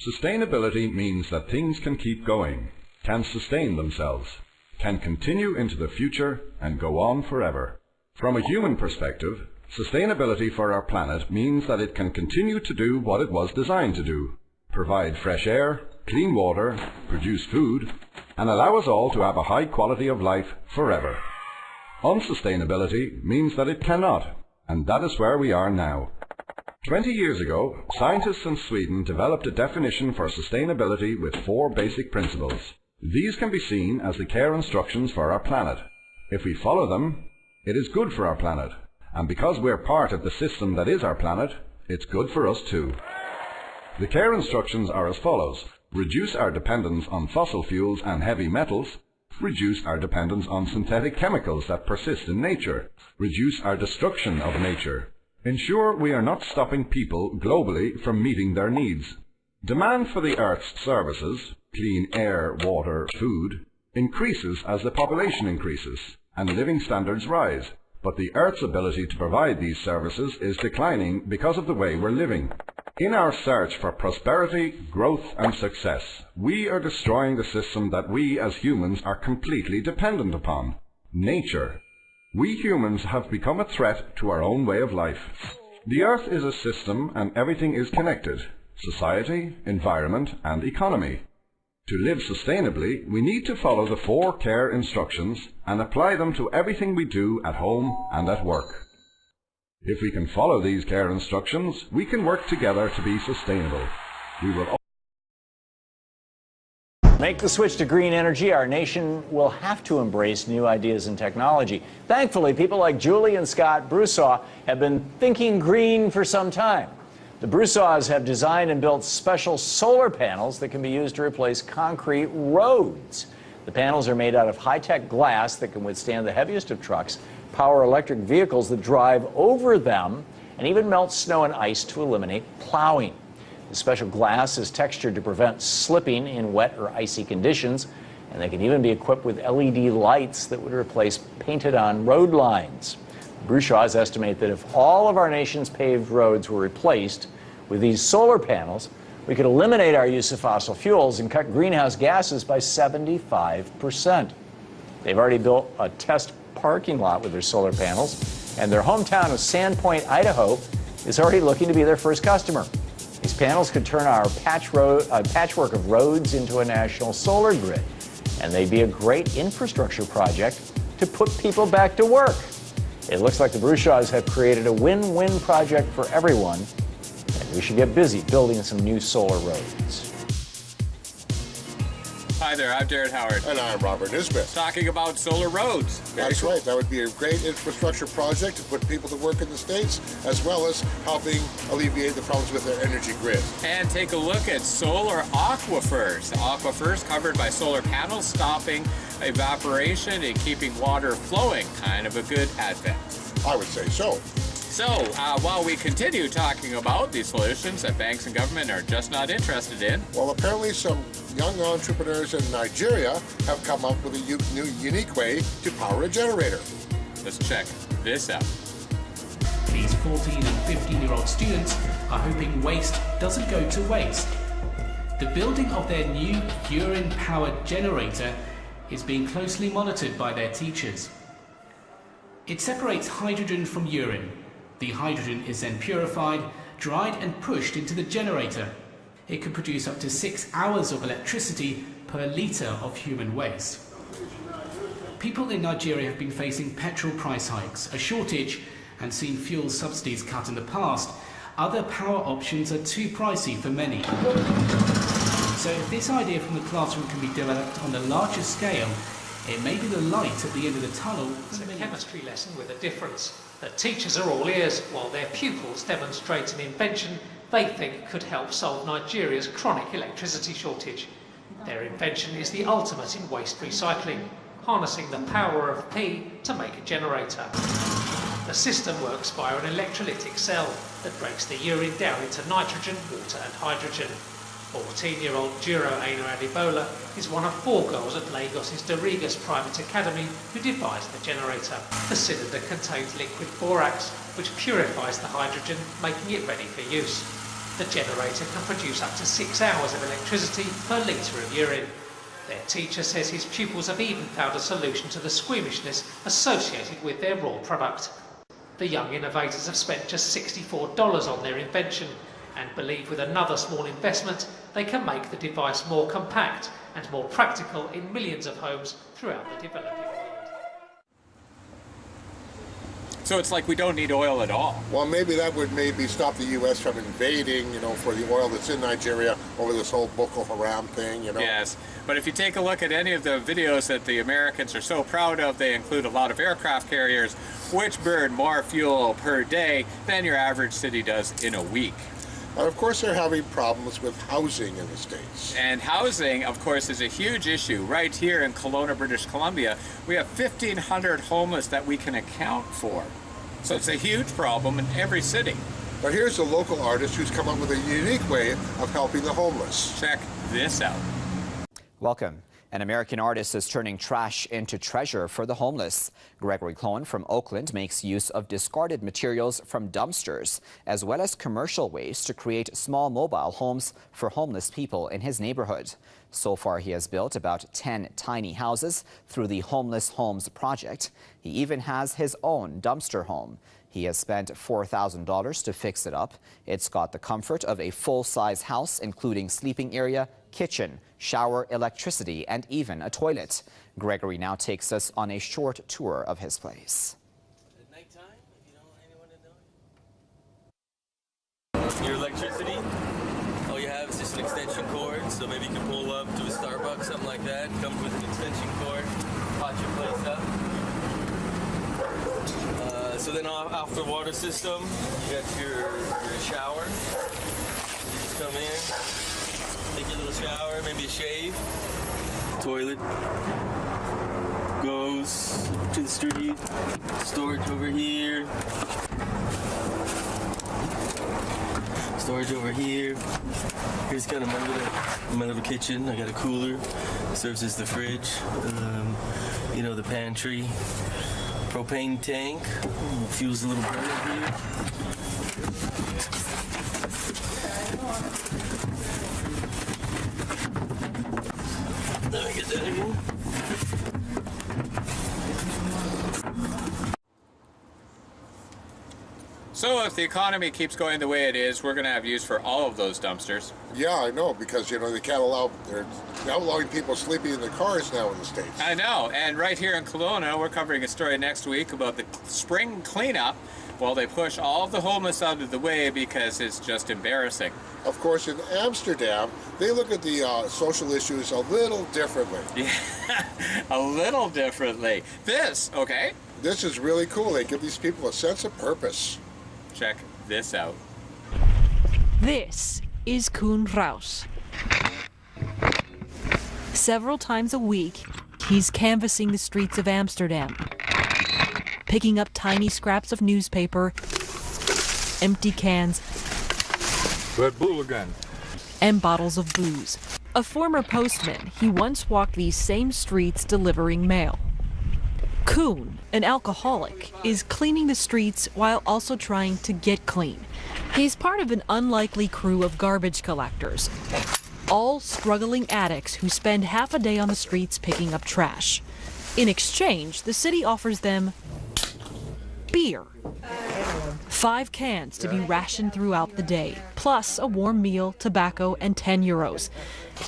Sustainability means that things can keep going, can sustain themselves, can continue into the future and go on forever. From a human perspective, sustainability for our planet means that it can continue to do what it was designed to do: provide fresh air, clean water, produce food, and allow us all to have a high quality of life forever. Unsustainability means that it cannot, and that is where we are now. 20 years ago, scientists in Sweden developed a definition for sustainability with 4 basic principles. These can be seen as the care instructions for our planet. If we follow them, it is good for our planet, and because we're part of the system that is our planet, it's good for us too. The care instructions are as follows: reduce our dependence on fossil fuels and heavy metals, reduce our dependence on synthetic chemicals that persist in nature, reduce our destruction of nature, ensure we are not stopping people globally from meeting their needs. Demand for the Earth's services, clean air, water, food, increases as the population increases and living standards rise, but the Earth's ability to provide these services is declining because of the way we're living. In our search for prosperity, growth and success, we are destroying the system that we as humans are completely dependent upon: nature. We humans have become a threat to our own way of life. The Earth is a system and everything is connected: society, environment and economy. To live sustainably, we need to follow the 4 care instructions and apply them to everything we do at home and at work. If we can follow these care instructions, we can work together to be sustainable. We will make the switch to green energy. Our nation will have to embrace new ideas and technology. Thankfully, people like Julie and Scott Broussard have been thinking green for some time. The Broussards have designed and built special solar panels that can be used to replace concrete roads. The panels are made out of high-tech glass that can withstand the heaviest of trucks, power electric vehicles that drive over them, and even melt snow and ice to eliminate plowing. The special glass is textured to prevent slipping in wet or icy conditions, and they can even be equipped with LED lights that would replace painted-on road lines. Broussards estimate that if all of our nation's paved roads were replaced with these solar panels, we could eliminate our use of fossil fuels and cut greenhouse gases by 75%. They've already built a test parking lot with their solar panels, and their hometown of Sandpoint, Idaho, is already looking to be their first customer. These panels could turn our patchwork of roads into a national solar grid, and they'd be a great infrastructure project to put people back to work. It looks like the Broussards have created a win-win project for everyone, and we should get busy building some new solar roads. Hi there, I'm Darren Howard. And I'm Robert Nisbet. Talking about solar roads. That's right. That would be a great infrastructure project to put people to work in the States, as well as helping alleviate the problems with their energy grid. And take a look at solar aquifers. Aquifers covered by solar panels, stopping evaporation and keeping water flowing. Kind of a good advent. I would say so. So, while we continue talking about these solutions that banks and government are just not interested in, well, apparently some young entrepreneurs in Nigeria have come up with a new unique way to power a generator. Let's check this out. These 14 and 15-year-old students are hoping waste doesn't go to waste. The building of their new urine-powered generator is being closely monitored by their teachers. It separates hydrogen from urine. The hydrogen is then purified, dried and pushed into the generator. It can produce up to 6 hours of electricity per litre of human waste. People in Nigeria have been facing petrol price hikes, a shortage, and seen fuel subsidies cut in the past. Other power options are too pricey for many. So if this idea from the classroom can be developed on a larger scale, it may be the light at the end of the tunnel. It's a chemistry lesson with a difference. The teachers are all ears while their pupils demonstrate an invention they think could help solve Nigeria's chronic electricity shortage. Their invention is the ultimate in waste recycling, harnessing the power of P to make a generator. The system works via an electrolytic cell that breaks the urine down into nitrogen, water and hydrogen. 14-year-old Juro Aina Adibola is one of 4 girls at Lagos's Dorigas Private Academy who devised the generator. The cylinder contains liquid borax, which purifies the hydrogen, making it ready for use. The generator can produce up to 6 hours of electricity per litre of urine. Their teacher says his pupils have even found a solution to the squeamishness associated with their raw product. The young innovators have spent just $64 on their invention and believe with another small investment they can make the device more compact and more practical in millions of homes throughout the developing world. So it's like we don't need oil at all. Well, maybe that would stop the U.S. from invading, for the oil that's in Nigeria over this whole Boko Haram thing, Yes, but if you take a look at any of the videos that the Americans are so proud of, they include a lot of aircraft carriers which burn more fuel per day than your average city does in a week. And of course, they're having problems with housing in the States. And housing, of course, is a huge issue. Right here in Kelowna, British Columbia, we have 1,500 homeless that we can account for. So it's a huge problem in every city. But here's a local artist who's come up with a unique way of helping the homeless. Check this out. Welcome. An American artist is turning trash into treasure for the homeless. Gregory Cohen from Oakland makes use of discarded materials from dumpsters, as well as commercial waste to create small mobile homes for homeless people in his neighborhood. So far, he has built about 10 tiny houses through the Homeless Homes project. He even has his own dumpster home. He has spent $4,000 to fix it up. It's got the comfort of a full-size house, including sleeping area, kitchen, shower, electricity, and even a toilet. Gregory now takes us on a short tour of his place. At nighttime, if you don't want anyone to know. Your electricity, all you have is just an extension cord, so maybe you can pull up to a Starbucks, something like that. Comes with an extension cord, hot your place up. So then off the water system, you got your shower. You just come in, take your little shower, maybe a shave. Toilet goes to the street. Storage over here. Storage over here. Here's kind of my little kitchen. I got a cooler. Serves as the fridge. The pantry. Propane tank. Fuels a little burner here. Let me get that again. So if the economy keeps going the way it is, we're going to have use for all of those dumpsters. Yeah, I know, because, they can't they're outlawing people sleeping in their cars now in the States. I know, and right here in Kelowna, we're covering a story next week about the spring cleanup. Well, they push all of the homeless out of the way because it's just embarrassing. Of course, in Amsterdam, they look at the social issues a little differently. Yeah, a little differently. This is really cool. They give these people a sense of purpose. Check this out. This is Koen Raus. Several times a week, he's canvassing the streets of Amsterdam, picking up tiny scraps of newspaper, empty cans, Red Bull again, and bottles of booze. A former postman, he once walked these same streets delivering mail. Koen, an alcoholic, is cleaning the streets while also trying to get clean. He's part of an unlikely crew of garbage collectors, all struggling addicts who spend half a day on the streets picking up trash. In exchange, the city offers them beer. 5 cans to be rationed throughout the day, plus a warm meal, tobacco, and 10 euros.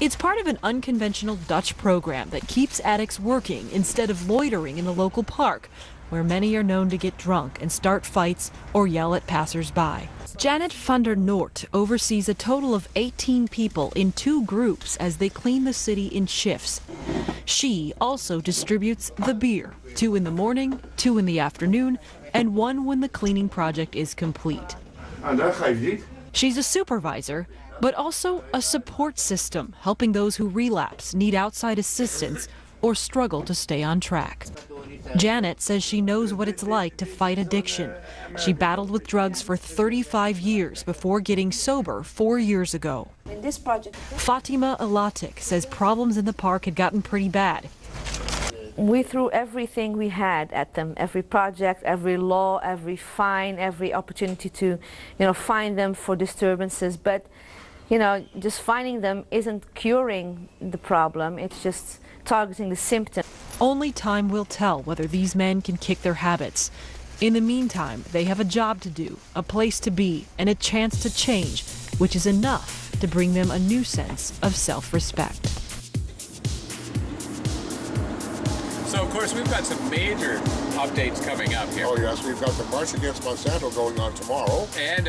It's part of an unconventional Dutch program that keeps addicts working instead of loitering in the local park, where many are known to get drunk and start fights or yell at passers-by. Janet van der Noort oversees a total of 18 people in 2 groups as they clean the city in shifts. She also distributes the beer, 2 in the morning, 2 in the afternoon, and 1 when the cleaning project is complete. She's a supervisor, but also a support system, helping those who relapse, need outside assistance, or struggle to stay on track. Janet says she knows what it's like to fight addiction. She battled with drugs for 35 years before getting sober 4 years ago. In this project, Fatima Alatik says problems in the park had gotten pretty bad. We threw everything we had at them, every project, every law, every fine, every opportunity to, fine them for disturbances. But, just fining them isn't curing the problem. It's just targeting the symptom. Only time will tell whether these men can kick their habits. In the meantime, they have a job to do, a place to be, and a chance to change, which is enough to bring them a new sense of self-respect. So, of course, we've got some major updates coming up here. Oh, yes, we've got the March Against Monsanto going on tomorrow. And,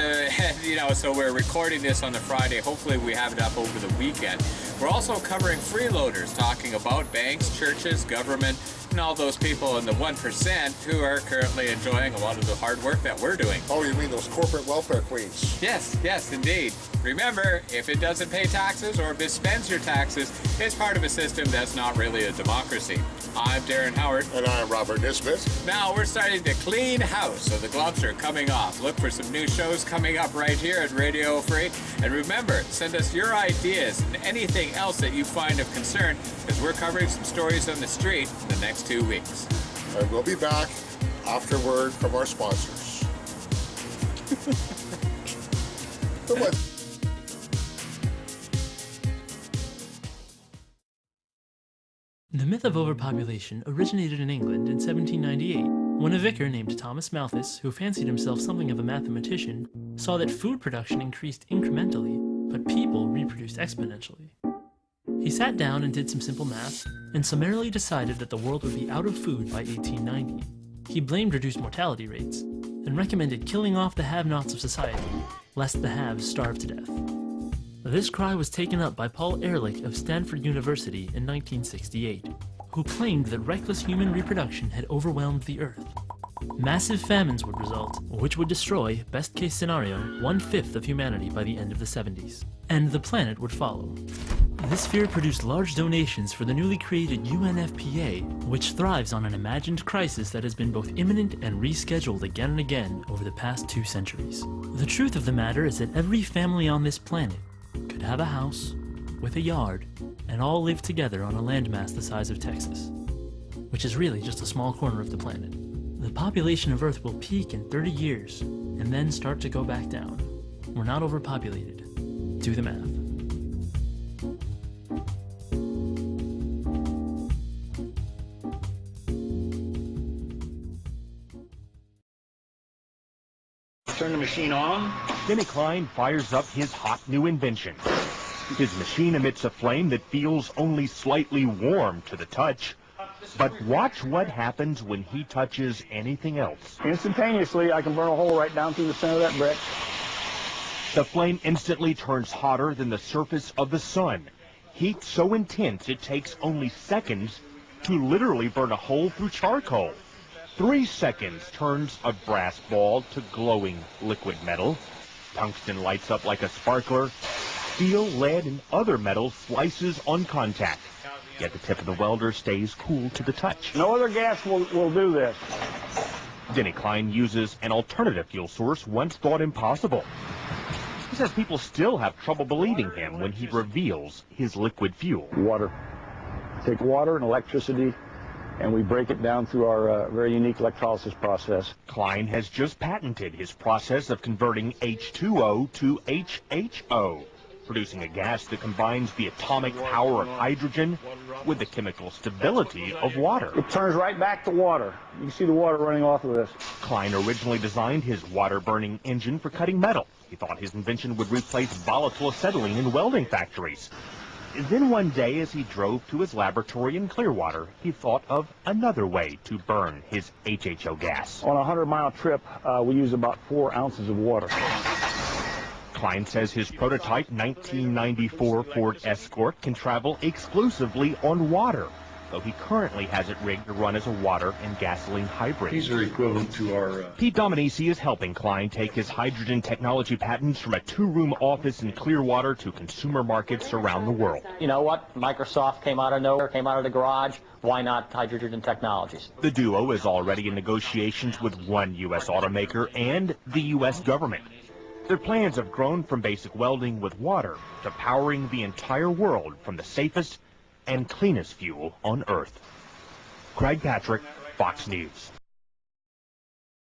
so we're recording this on the Friday. Hopefully we have it up over the weekend. We're also covering freeloaders, talking about banks, churches, government, and all those people in the 1% who are currently enjoying a lot of the hard work that we're doing. Oh, you mean those corporate welfare queens? Yes, indeed. Remember, if it doesn't pay taxes or misspends your taxes, it's part of a system that's not really a democracy. I'm Darren Howard. And I'm Robert Nisbet. Now we're starting to clean house, so the gloves are coming off. Look for some new shows coming up right here at Radio Free. And remember, send us your ideas and anything else that you find of concern, because we're covering some stories on the street in the next 2 weeks. And we'll be back after word from our sponsors. The myth of overpopulation originated in England in 1798, when a vicar named Thomas Malthus, who fancied himself something of a mathematician, saw that food production increased incrementally, but people reproduced exponentially. He sat down and did some simple math, and summarily decided that the world would be out of food by 1890. He blamed reduced mortality rates, and recommended killing off the have-nots of society, lest the haves starve to death. This cry was taken up by Paul Ehrlich of Stanford University in 1968, who claimed that reckless human reproduction had overwhelmed the Earth. Massive famines would result, which would destroy, best case scenario, 1/5 of humanity by the end of the 70s. And the planet would follow. This fear produced large donations for the newly created UNFPA, which thrives on an imagined crisis that has been both imminent and rescheduled again and again over the past 2 centuries. The truth of the matter is that every family on this planet could have a house with a yard and all live together on a landmass the size of Texas, which is really just a small corner of the planet. The population of Earth will peak in 30 years and then start to go back down. We're not overpopulated. Do the math. Turn the machine on. Denny Klein fires up his hot new invention. His machine emits a flame that feels only slightly warm to the touch. But watch what happens when he touches anything else. Instantaneously, I can burn a hole right down through the center of that brick. The flame instantly turns hotter than the surface of the sun. Heat so intense it takes only seconds to literally burn a hole through charcoal. 3 seconds turns a brass ball to glowing liquid metal. Tungsten lights up like a sparkler. Steel, lead, and other metals slices on contact. Yet the tip of the welder stays cool to the touch. No other gas will do this. Denny Klein uses an alternative fuel source once thought impossible. He says people still have trouble believing him when he reveals his liquid fuel. Water. Take water and electricity, and we break it down through our very unique electrolysis process. Klein has just patented his process of converting H2O to HHO, producing a gas that combines the atomic power of hydrogen with the chemical stability of water. It turns right back to water. You can see the water running off of this. Klein originally designed his water-burning engine for cutting metal. He thought his invention would replace volatile acetylene in welding factories. Then one day, as he drove to his laboratory in Clearwater, he thought of another way to burn his HHO gas. On a 100-mile trip, we use about 4 ounces of water. Klein says his prototype 1994 Ford Escort can travel exclusively on water, though he currently has it rigged to run as a water and gasoline hybrid. These are equivalent to our... Pete Dominici is helping Klein take his hydrogen technology patents from a 2-room office in Clearwater to consumer markets around the world. You know what? Microsoft came out of nowhere, came out of the garage. Why not hydrogen technologies? The duo is already in negotiations with one U.S. automaker and the U.S. government. Their plans have grown from basic welding with water to powering the entire world from the safest and cleanest fuel on Earth. Craig Patrick, Fox News.